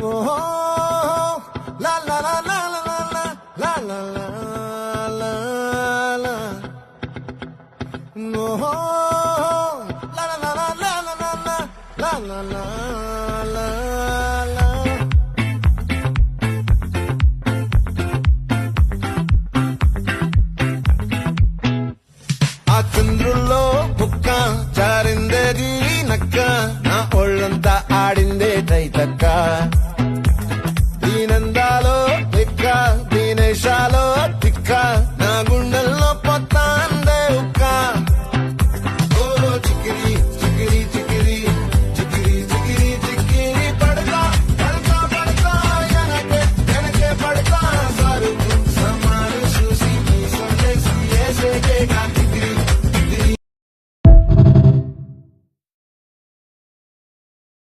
ఓహో లా లా లా లా లా లా లా లా లా లా ఓహో లా లా లా లా లా లా లా లా లా లా లా ఆ చంద్రుల్లో బుక్క జారిందేది నక్క నా ఒళ్ళంతా ఆడిందే తైతక్క